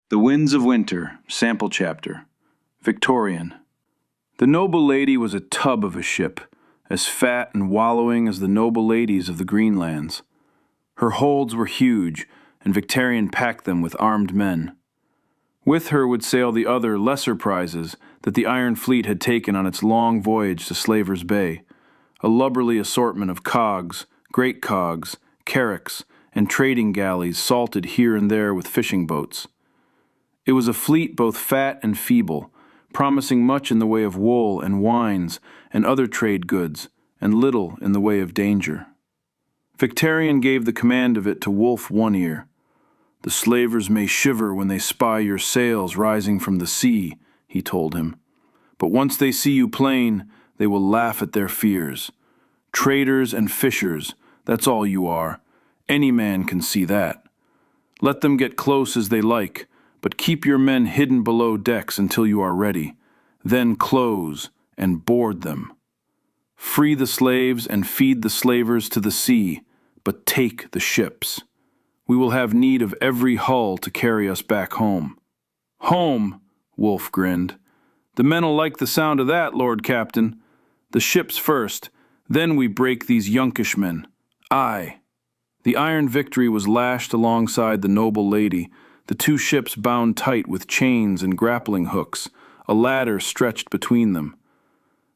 The Winds of Winter, Sample Chapter. Victarion. The noble lady was a tub of a ship, as fat and wallowing as the noble ladies of the Greenlands. Her holds were huge, and Victarion packed them with armed men. With her would sail the other, lesser prizes that the Iron Fleet had taken on its long voyage to Slaver's Bay, a lubberly assortment of cogs, great cogs, carracks, and trading galleys salted here and there with fishing boats. It was a fleet both fat and feeble, promising much in the way of wool and wines and other trade goods, and little in the way of danger. Victarion gave the command of it to Wolf One Ear. "The slavers may shiver when they spy your sails rising from the sea," he told him. "But once they see you plain, they will laugh at their fears. Traders and fishers, that's all you are. Any man can see that. Let them get close as they like, but keep your men hidden below decks until you are ready. Then close and board them. Free the slaves and feed the slavers to the sea, but take the ships. We will have need of every hull to carry us back home." "Home?" Wolf grinned. "The men'll like the sound of that, Lord Captain. The ships first, then we break these Yunkish men. Aye." The Iron Victory was lashed alongside the noble lady, the two ships bound tight with chains and grappling hooks, a ladder stretched between them.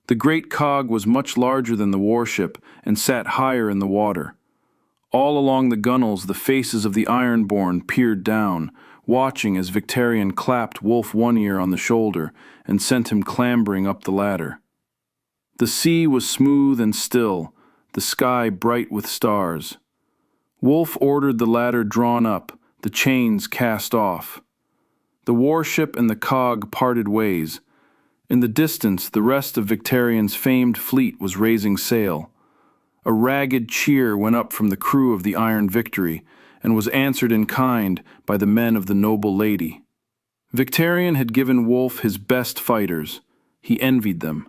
The great cog was much larger than the warship and sat higher in the water. All along the gunwales the faces of the Ironborn peered down, watching as Victarion clapped Wolf One Ear on the shoulder and sent him clambering up the ladder. The sea was smooth and still, the sky bright with stars. Wolf ordered the ladder drawn up, the chains cast off. The warship and the cog parted ways. In the distance, the rest of Victarion's famed fleet was raising sail. A ragged cheer went up from the crew of the Iron Victory, and was answered in kind by the men of the noble lady. Victarion had given Wolf his best fighters. He envied them.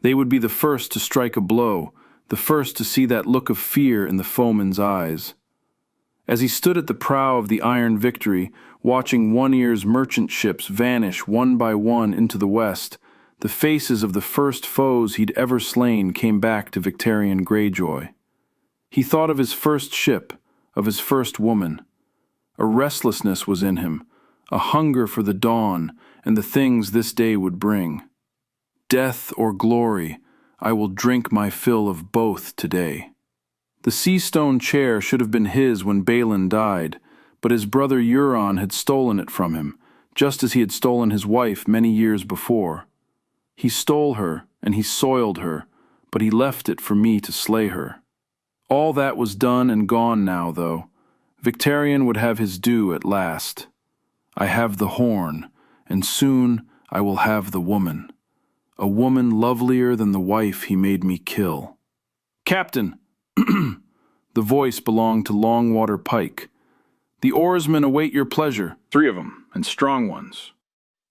They would be the first to strike a blow, the first to see that look of fear in the foeman's eyes. As he stood at the prow of the Iron Victory, watching One Ear's merchant ships vanish one by one into the west, the faces of the first foes he'd ever slain came back to Victarion Greyjoy. He thought of his first ship, of his first woman. A restlessness was in him, a hunger for the dawn and the things this day would bring. Death or glory, I will drink my fill of both today. The sea-stone chair should have been his when Balin died, but his brother Euron had stolen it from him, just as he had stolen his wife many years before. He stole her, and he soiled her, but he left it for me to slay her. All that was done and gone now, though. Victarion would have his due at last. I have the horn, and soon I will have the woman. A woman lovelier than the wife he made me kill. "Captain!" The voice belonged to Longwater Pike. "The oarsmen await your pleasure." "3 of them, and strong ones."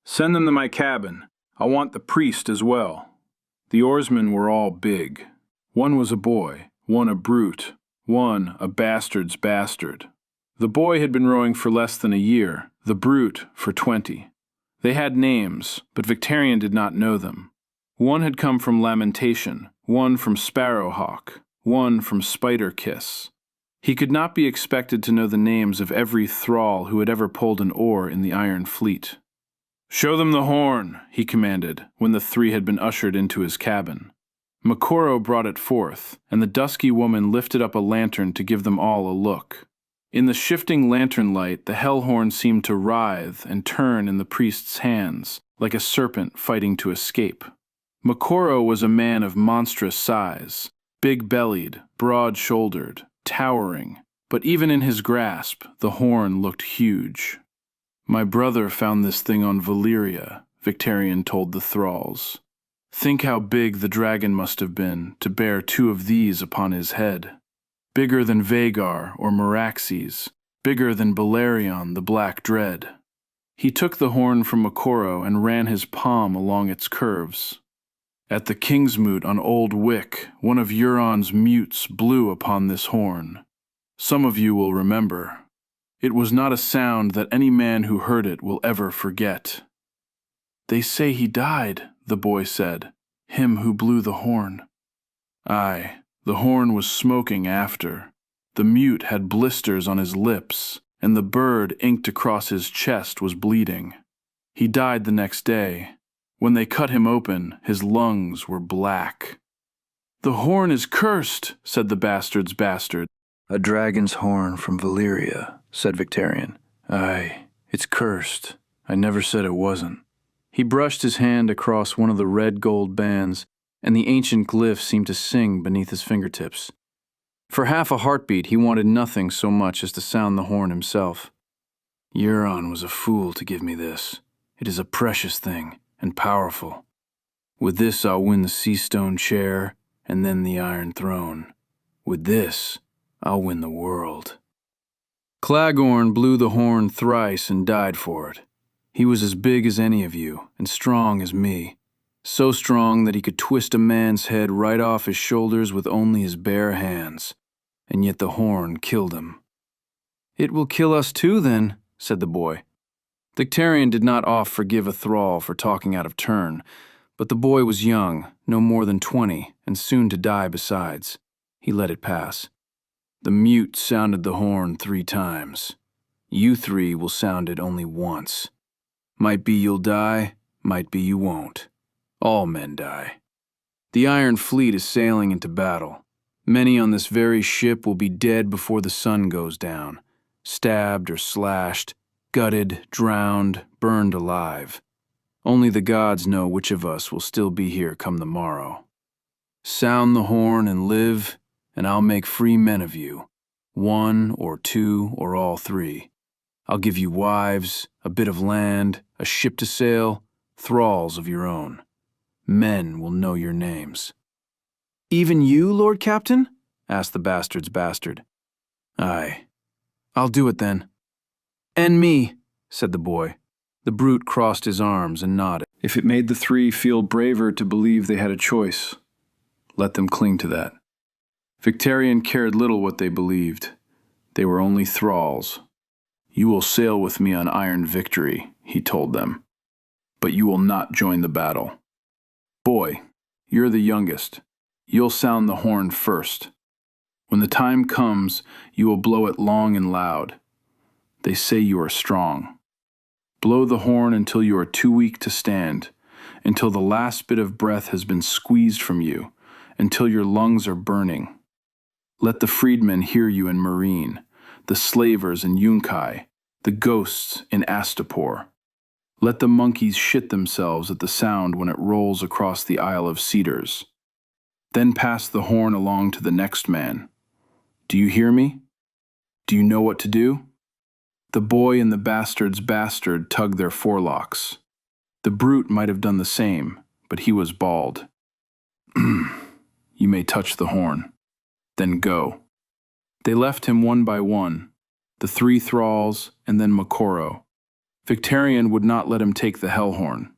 "Send them to my cabin. I want the priest as well." The oarsmen were all big. One was a boy, one a brute, one a bastard's bastard. The boy had been rowing for less than a year, the brute for 20. They had names, but Victarion did not know them. One had come from Lamentation, one from Sparrowhawk, one from Spider Kiss. He could not be expected to know the names of every thrall who had ever pulled an oar in the Iron Fleet. "Show them the horn," he commanded, when the 3 had been ushered into his cabin. Moqorro brought it forth, and the dusky woman lifted up a lantern to give them all a look. In the shifting lantern light, the hellhorn seemed to writhe and turn in the priest's hands, like a serpent fighting to escape. Moqorro was a man of monstrous size, big-bellied, broad-shouldered, towering, but even in his grasp, the horn looked huge. "My brother found this thing on Valyria," Victarion told the thralls. "Think how big the dragon must have been to bear 2 of these upon his head. Bigger than Vhagar or Meraxes, bigger than Balerion the Black Dread." He took the horn from Moqorro and ran his palm along its curves. "At the Kingsmoot on Old Wick, one of Euron's mutes blew upon this horn. Some of you will remember. It was not a sound that any man who heard it will ever forget. "They say he died," the boy said, "him who blew the horn." Aye, the horn was smoking after. The mute had blisters on his lips, and the bird inked across his chest was bleeding. He died the next day. When they cut him open, his lungs were black. "The horn is cursed," said the bastard's bastard. "A dragon's horn from Valyria," said Victarion. "Aye, it's cursed. I never said it wasn't." He brushed his hand across one of the red gold bands, and the ancient glyph seemed to sing beneath his fingertips. For half a heartbeat, he wanted nothing so much as to sound the horn himself. "Euron was a fool to give me this. It is a precious thing, and powerful. With this I'll win the sea-stone chair, and then the Iron Throne. With this, I'll win the world." Claghorn blew the horn thrice and died for it. He was as big as any of you, and strong as me. So strong that he could twist a man's head right off his shoulders with only his bare hands. And yet the horn killed him. "It will kill us too, then," said the boy. Victarion did not oft forgive a thrall for talking out of turn, but the boy was young, no more than 20, and soon to die besides. He let it pass. "The mute sounded the horn 3 times. You 3 will sound it only once. Might be you'll die, might be you won't. All men die. The Iron Fleet is sailing into battle. Many on this very ship will be dead before the sun goes down, stabbed or slashed, gutted, drowned, burned alive. Only the gods know which of us will still be here come the morrow. Sound the horn and live, and I'll make free men of you, 1 or 2 or all 3. I'll give you wives, a bit of land, a ship to sail, thralls of your own. Men will know your names." "Even you, Lord Captain?" asked the bastard's bastard. "Aye. I'll do it then." "And me," said the boy. The brute crossed his arms and nodded. If it made the 3 feel braver to believe they had a choice, let them cling to that. Victarion cared little what they believed. They were only thralls. "You will sail with me on Iron Victory," he told them. "But you will not join the battle. Boy, you're the youngest. You'll sound the horn first. When the time comes, you will blow it long and loud. They say you are strong. Blow the horn until you are too weak to stand, until the last bit of breath has been squeezed from you, until your lungs are burning. Let the freedmen hear you in Meereen, the slavers in Yunkish, the ghosts in Astapor. Let the monkeys shit themselves at the sound when it rolls across the Isle of Cedars. Then pass the horn along to the next man. Do you hear me? Do you know what to do?" The boy and the bastard's bastard tugged their forelocks. The brute might have done the same, but he was bald. "You may touch the horn. Then go." They left him one by one, the 3 thralls and then Moqorro. Victarion would not let him take the hellhorn.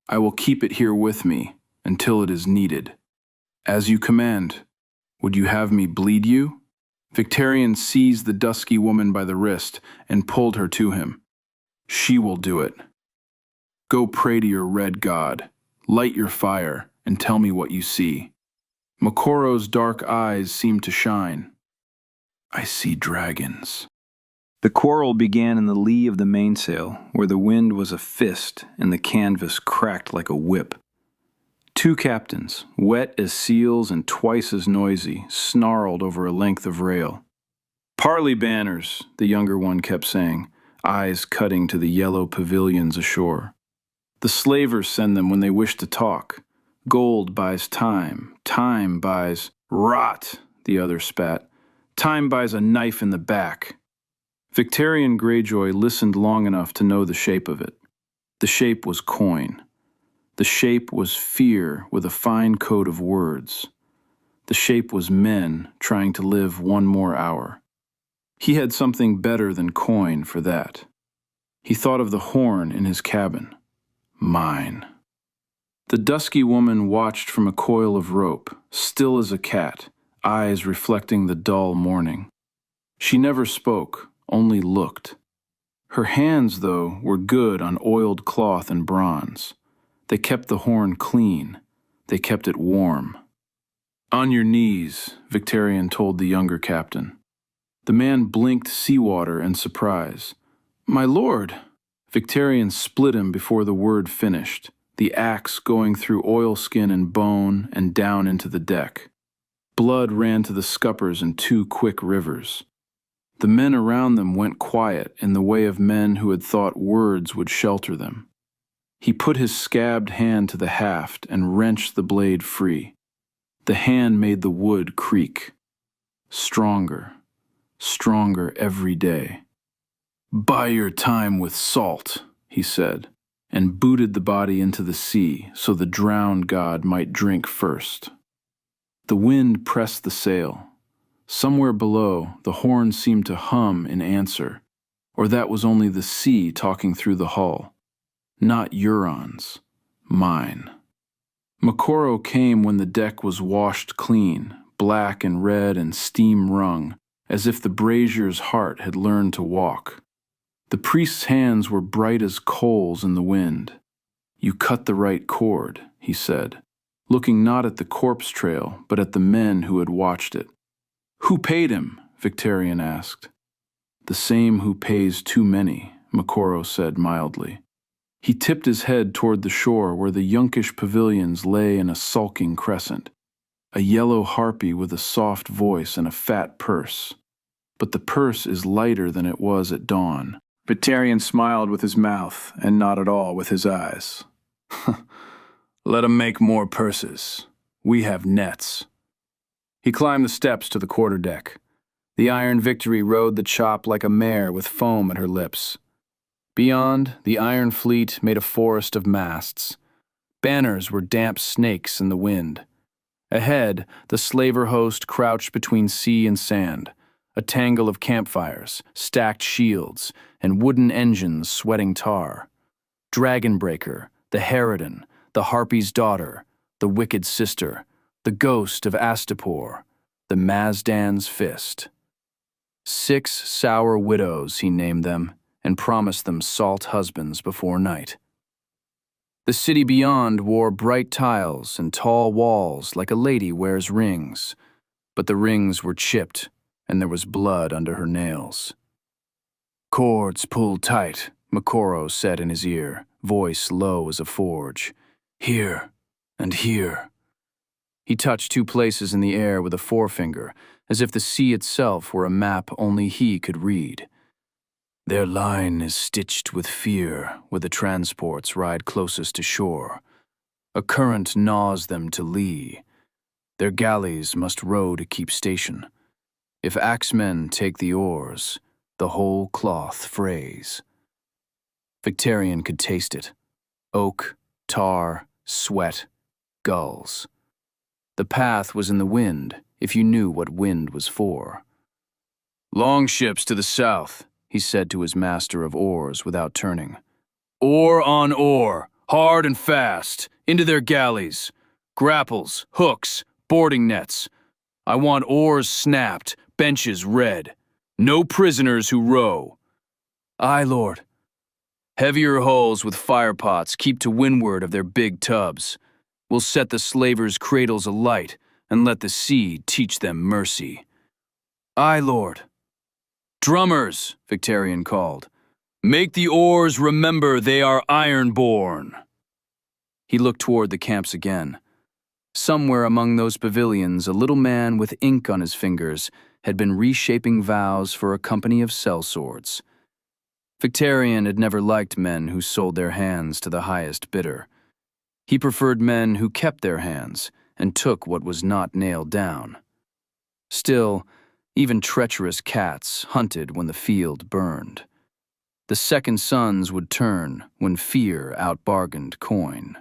"I will keep it here with me until it is needed. As you command. Would you have me bleed you?" Victarion seized the dusky woman by the wrist and pulled her to him. "She will do it. Go pray to your red god, light your fire, and tell me what you see." Moqorro's dark eyes seemed to shine. "I see dragons." The quarrel began in the lee of the mainsail, where the wind was a fist and the canvas cracked like a whip. 2 captains, wet as seals and twice as noisy, snarled over a length of rail. "Parley banners," the younger one kept saying, eyes cutting to the yellow pavilions ashore. "The slavers send them when they wish to talk. Gold buys time. Time buys—" "Rot," the other spat. "Time buys a knife in the back." Victarion Greyjoy listened long enough to know the shape of it. The shape was coin. The shape was fear with a fine coat of words. The shape was men trying to live 1 more hour. He had something better than coin for that. He thought of the horn in his cabin. Mine. The dusky woman watched from a coil of rope, still as a cat, eyes reflecting the dull morning. She never spoke, only looked. Her hands, though, were good on oiled cloth and bronze. They kept the horn clean. They kept it warm. "On your knees," Victarion told the younger captain. The man blinked seawater in surprise. "My lord!" Victarion split him before the word finished, the axe going through oilskin and bone and down into the deck. Blood ran to the scuppers in 2 quick rivers. The men around them went quiet in the way of men who had thought words would shelter them. He put his scabbed hand to the haft and wrenched the blade free. The hand made the wood creak. Stronger, stronger every day. "Buy your time with salt," he said, and booted the body into the sea so the drowned god might drink first. The wind pressed the sail. Somewhere below, the horn seemed to hum in answer, or that was only the sea talking through the hull. Not Euron's, mine. Moqorro came when the deck was washed clean, black and red and steam-wrung, as if the brazier's heart had learned to walk. The priest's hands were bright as coals in the wind. "You cut the right chord," he said, looking not at the corpse trail, but at the men who had watched it. "Who paid him?" Victarion asked. "The same who pays too many," Moqorro said mildly. He tipped his head toward the shore where the Yunkish pavilions lay in a sulking crescent, a yellow harpy with a soft voice and a fat purse. But the purse is lighter than it was at dawn. Victarion smiled with his mouth and not at all with his eyes. "Let 'em make more purses. We have nets." He climbed the steps to the quarterdeck. The Iron Victory rode the chop like a mare with foam at her lips. Beyond, the Iron Fleet made a forest of masts. Banners were damp snakes in the wind. Ahead, the slaver host crouched between sea and sand, a tangle of campfires, stacked shields, and wooden engines sweating tar. Dragonbreaker, the Harridan, the Harpy's daughter, the Wicked Sister, the Ghost of Astapor, the Mazdan's Fist. 6 sour widows, he named them, and promised them salt husbands before night. The city beyond wore bright tiles and tall walls like a lady wears rings, but the rings were chipped, and there was blood under her nails. "Cords pulled tight," Moqorro said in his ear, voice low as a forge. "Here and here." He touched 2 places in the air with a forefinger, as if the sea itself were a map only he could read. "Their line is stitched with fear where the transports ride closest to shore. A current gnaws them to lee. Their galleys must row to keep station. If axemen take the oars, the whole cloth frays." Victarion could taste it. Oak, tar, sweat, gulls. The path was in the wind, if you knew what wind was for. "Longships to the south," he said to his master of oars without turning. "Oar on oar, hard and fast, into their galleys. Grapples, hooks, boarding nets. I want oars snapped, benches red. No prisoners who row." "Aye, lord." "Heavier hulls with firepots keep to windward of their big tubs. We'll set the slavers' cradles alight and let the sea teach them mercy." "Aye, lord." "Drummers," Victarion called. "Make the oars remember they are Ironborn." He looked toward the camps again. Somewhere among those pavilions, a little man with ink on his fingers had been reshaping vows for a company of sellswords. Victarion had never liked men who sold their hands to the highest bidder. He preferred men who kept their hands and took what was not nailed down. Still, even treacherous cats hunted when the field burned. The second sons would turn when fear outbargained coin.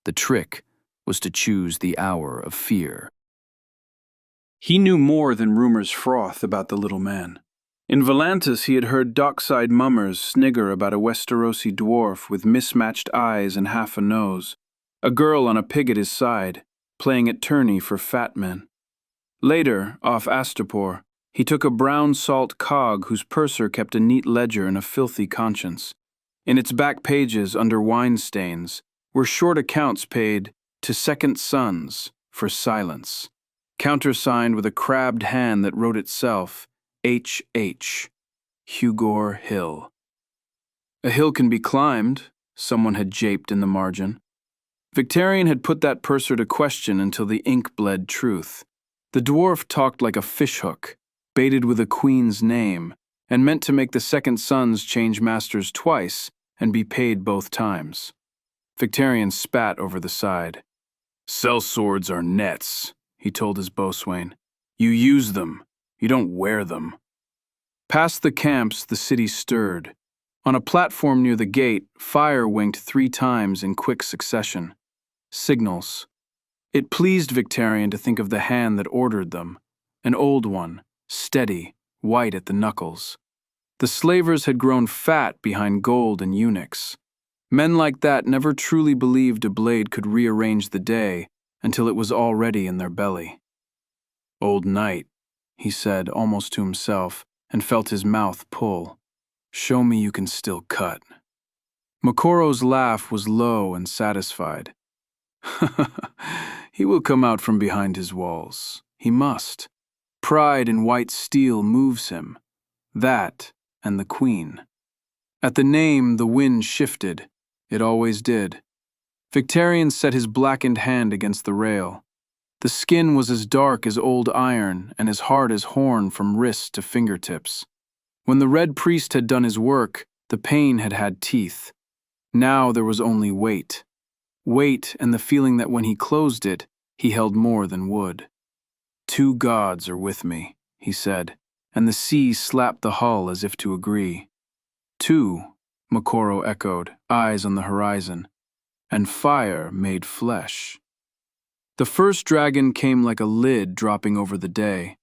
The trick was to choose the hour of fear. He knew more than rumor's froth about the little man. In Volantis he had heard dockside mummers snigger about a Westerosi dwarf with mismatched eyes and half a nose, a girl on a pig at his side, playing at tourney for fat men. Later, off Astapor, He took a brown salt cog whose purser kept a neat ledger and a filthy conscience. In its back pages, under wine stains, were short accounts paid to second sons for silence, countersigned with a crabbed hand that wrote itself, H.H. Hugor Hill. A hill can be climbed, someone had japed in the margin. Victarion had put that purser to question until the ink bled truth. The dwarf talked like a fishhook, baited with a queen's name, and meant to make the second sons change masters twice and be paid both times. Victarion spat over the side. "Sellswords are nets," he told his boatswain. "You use them, you don't wear them." Past the camps, the city stirred. On a platform near the gate, fire winked 3 times in quick succession. Signals. It pleased Victarion to think of the hand that ordered them, an old one, steady, white at the knuckles. The slavers had grown fat behind gold and eunuchs. Men like that never truly believed a blade could rearrange the day until it was already in their belly. "Old knight," he said almost to himself, and felt his mouth pull. "Show me you can still cut." Moqorro's laugh was low and satisfied. "He will come out from behind his walls. He must. Pride in white steel moves him. That and the queen." At the name, the wind shifted. It always did. Victarion set his blackened hand against the rail. The skin was as dark as old iron and as hard as horn from wrist to fingertips. When the Red Priest had done his work, the pain had had teeth. Now there was only weight. Weight and the feeling that when he closed it, he held more than wood. "2 gods are with me," he said, and the sea slapped the hull as if to agree. "2," Moqorro echoed, eyes on the horizon. "And fire made flesh." The first dragon came like a lid dropping over the day.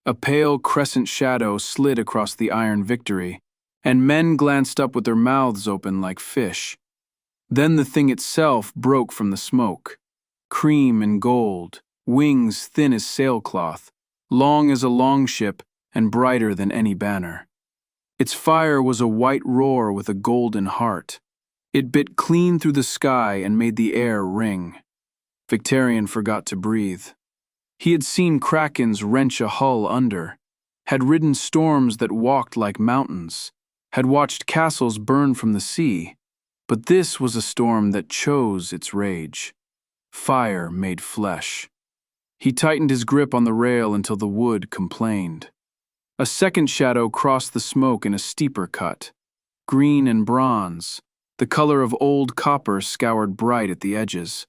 A pale crescent shadow slid across the iron Victory, and men glanced up with their mouths open like fish. Then the thing itself broke from the smoke. Cream and gold, wings thin as sailcloth, long as a longship and brighter than any banner. Its fire was a white roar with a golden heart. It bit clean through the sky and made the air ring. Victarion forgot to breathe. He had seen krakens wrench a hull under, had ridden storms that walked like mountains, had watched castles burn from the sea, but this was a storm that chose its rage. Fire made flesh. He tightened his grip on the rail until the wood complained. A second shadow crossed the smoke in a steeper cut. Green and bronze, the color of old copper scoured bright at the edges.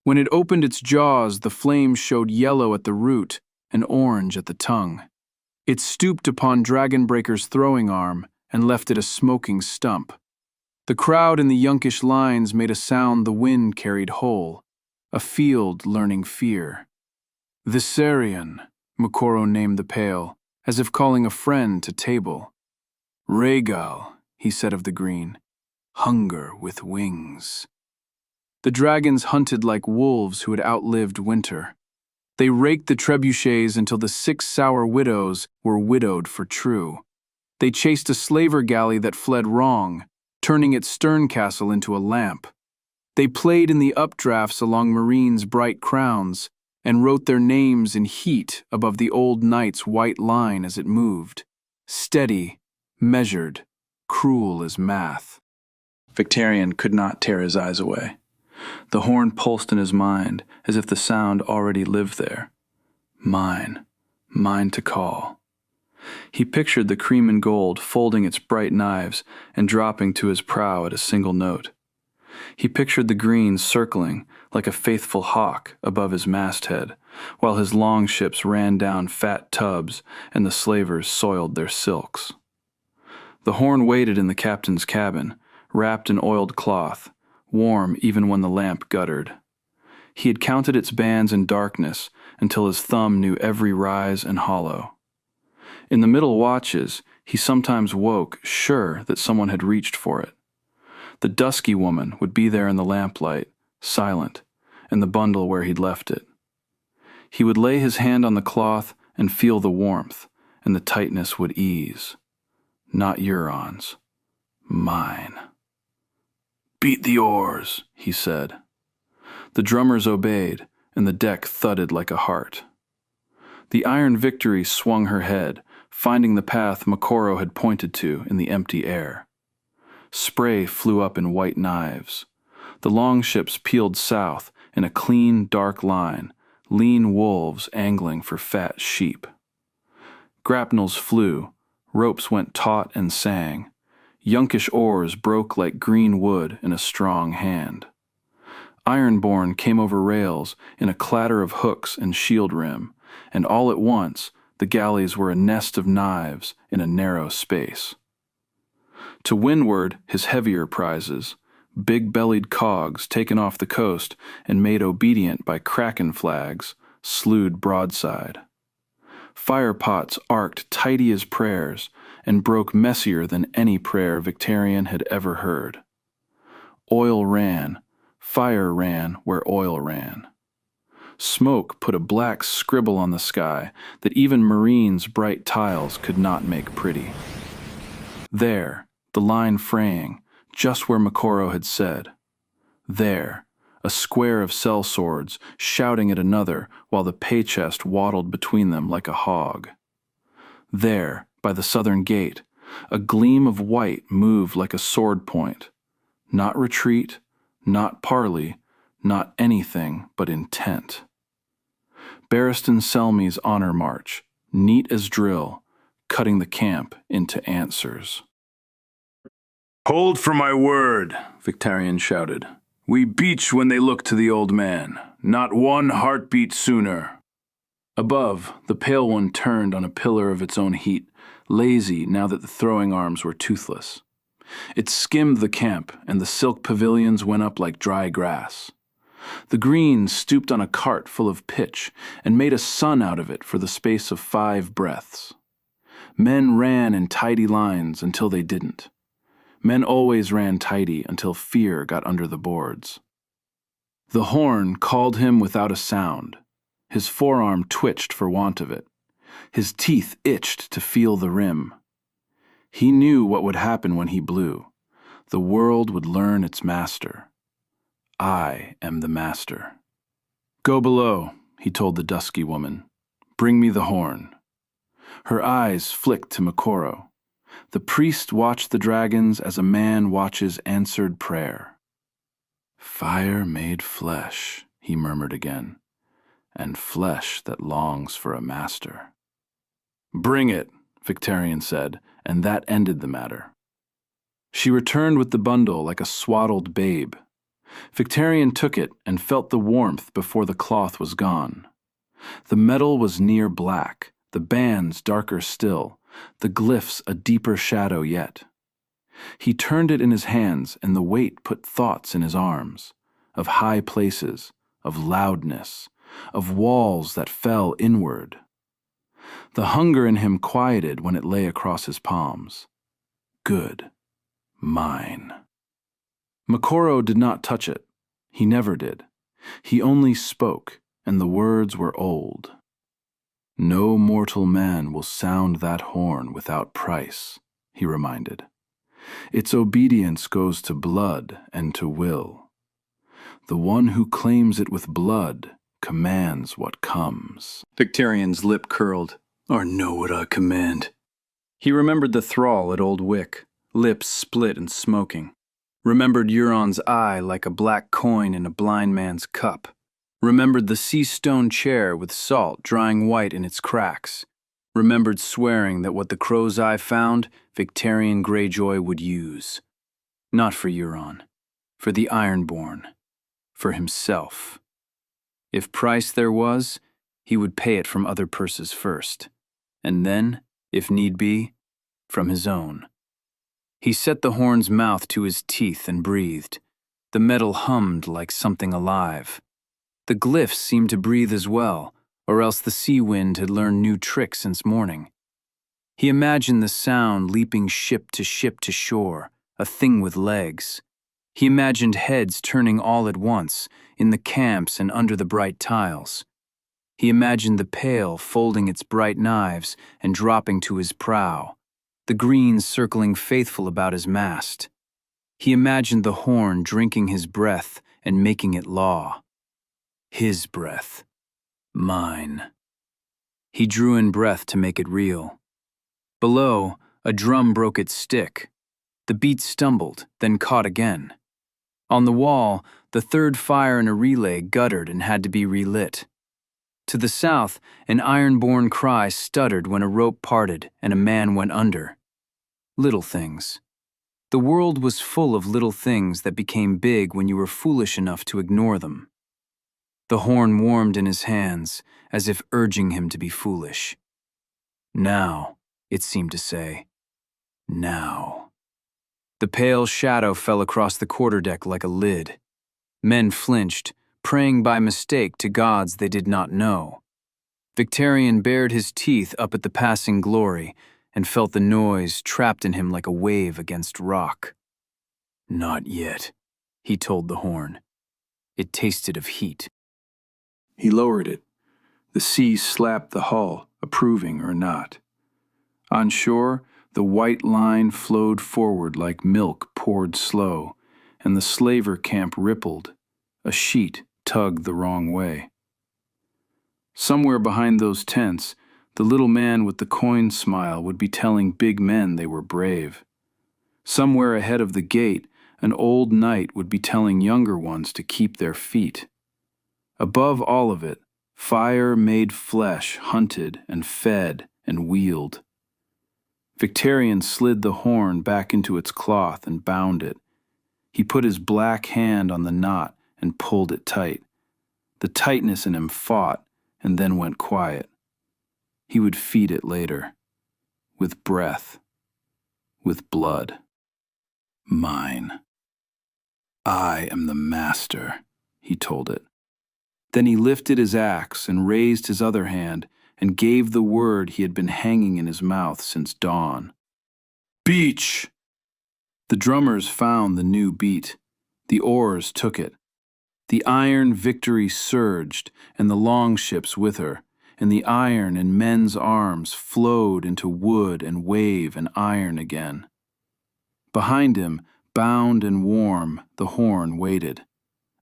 When it opened its jaws, the flame showed yellow at the root and orange at the tongue. It stooped upon Dragonbreaker's throwing arm and left it a smoking stump. The crowd in the Yunkish lines made a sound the wind carried whole, a field learning fear. "Viserion," Moqorro named the pale, as if calling a friend to table. "Rhaegal," he said of the green, "hunger with wings." The dragons hunted like wolves who had outlived winter. They raked the trebuchets until the 6 sour widows were widowed for true. They chased a slaver galley that fled wrong, turning its stern castle into a lamp. They played in the updrafts along Meereen's bright crowns and wrote their names in heat above the old knight's white line as it moved, steady, measured, cruel as math. Victarion could not tear his eyes away. The horn pulsed in his mind as if the sound already lived there. Mine, mine to call. He pictured the cream and gold folding its bright knives and dropping to his prow at a single note. He pictured the green circling like a faithful hawk above his masthead, while his longships ran down fat tubs and the slavers soiled their silks. The horn waited in the captain's cabin, wrapped in oiled cloth, warm even when the lamp guttered. He had counted its bands in darkness until his thumb knew every rise and hollow. In the middle watches, he sometimes woke sure that someone had reached for it. The dusky woman would be there in the lamplight, silent, and the bundle where he'd left it. He would lay his hand on the cloth and feel the warmth, and the tightness would ease. Not Euron's. Mine. "Beat the oars," he said. The drummers obeyed, and the deck thudded like a heart. The Iron Victory swung her head, finding the path Moqorro had pointed to in the empty air. Spray flew up in white knives. The longships peeled south in a clean, dark line, lean wolves angling for fat sheep. Grapnels flew, ropes went taut and sang. Yunkish oars broke like green wood in a strong hand. Ironborn came over rails in a clatter of hooks and shield rim, and all at once the galleys were a nest of knives in a narrow space. To windward his heavier prizes, big-bellied cogs taken off the coast and made obedient by kraken flags, slewed broadside. Firepots arced tidy as prayers and broke messier than any prayer Victarion had ever heard. Oil ran, fire ran where oil ran. Smoke put a black scribble on the sky that even Meereen's bright tiles could not make pretty. There, the line fraying, just where Moqorro had said. There, a square of sellswords shouting at another while the pay chest waddled between them like a hog. There, by the southern gate, a gleam of white moved like a sword point. Not retreat, not parley, not anything but intent. Barristan Selmy's honor march, neat as drill, cutting the camp into answers. "Hold for my word," Victarion shouted. "We beach when they look to the old man, not one heartbeat sooner." Above, the Pale One turned on a pillar of its own heat, lazy now that the throwing arms were toothless. It skimmed the camp, and the silk pavilions went up like dry grass. The Greens stooped on a cart full of pitch and made a sun out of it for the space of 5 breaths. Men ran in tidy lines until they didn't. Men always ran tidy until fear got under the boards. The horn called him without a sound. His forearm twitched for want of it. His teeth itched to feel the rim. He knew what would happen when he blew. The world would learn its master. I am the master. "Go below," he told the dusky woman. "Bring me the horn." Her eyes flicked to Moqorro. The priest watched the dragons as a man watches answered prayer. "Fire made flesh," he murmured again, "and flesh that longs for a master." "Bring it," Victarion said, and that ended the matter. She returned with the bundle like a swaddled babe. Victarion took it and felt the warmth before the cloth was gone. The metal was near black, the bands darker still, the glyphs a deeper shadow yet. He turned it in his hands, and the weight put thoughts in his arms, of high places, of loudness, of walls that fell inward. The hunger in him quieted when it lay across his palms. Good. Mine. Moqorro did not touch it. He never did. He only spoke, and the words were old. "No mortal man will sound that horn without price," he reminded. "Its obedience goes to blood and to will. The one who claims it with blood commands what comes." Victarion's lip curled. "Or know what I command." He remembered the thrall at Old Wick, lips split and smoking. Remembered Euron's eye like a black coin in a blind man's cup. Remembered the sea-stone chair with salt drying white in its cracks. Remembered swearing that what the crow's eye found, Victarion Greyjoy would use. Not for Euron, for the Ironborn, for himself. If price there was, he would pay it from other purses first, and then, if need be, from his own. He set the horn's mouth to his teeth and breathed. The metal hummed like something alive. The glyphs seemed to breathe as well, or else the sea wind had learned new tricks since morning. He imagined the sound leaping ship to shore, a thing with legs. He imagined heads turning all at once, in the camps and under the bright tiles. He imagined the pale folding its bright knives and dropping to his prow, the greens circling faithful about his mast. He imagined the horn drinking his breath and making it law. His breath. Mine. He drew in breath to make it real. Below, a drum broke its stick. The beat stumbled, then caught again. On the wall, the third fire in a relay guttered and had to be relit. To the south, an Ironborn cry stuttered when a rope parted and a man went under. Little things. The world was full of little things that became big when you were foolish enough to ignore them. The horn warmed in his hands, as if urging him to be foolish. Now, it seemed to say. Now. The pale shadow fell across the quarterdeck like a lid. Men flinched, praying by mistake to gods they did not know. Victarion bared his teeth up at the passing glory and felt the noise trapped in him like a wave against rock. Not yet, he told the horn. It tasted of heat. He lowered it. The sea slapped the hull, approving or not. On shore, the white line flowed forward like milk poured slow, and the slaver camp rippled. A sheet tugged the wrong way. Somewhere behind those tents, the little man with the coin smile would be telling big men they were brave. Somewhere ahead of the gate, an old knight would be telling younger ones to keep their feet. Above all of it, fire made flesh hunted and fed and wheeled. Victarion slid the horn back into its cloth and bound it. He put his black hand on the knot and pulled it tight. The tightness in him fought and then went quiet. He would feed it later, with breath, with blood. Mine. I am the master, he told it. Then he lifted his axe and raised his other hand and gave the word he had been hanging in his mouth since dawn. Beach! The drummers found the new beat. The oars took it. The iron victory surged, and the longships with her, and the iron in men's arms flowed into wood and wave and iron again. Behind him, bound and warm, the horn waited.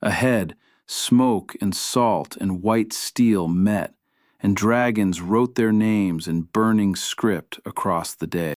Ahead, smoke and salt and white steel met, and dragons wrote their names in burning script across the day.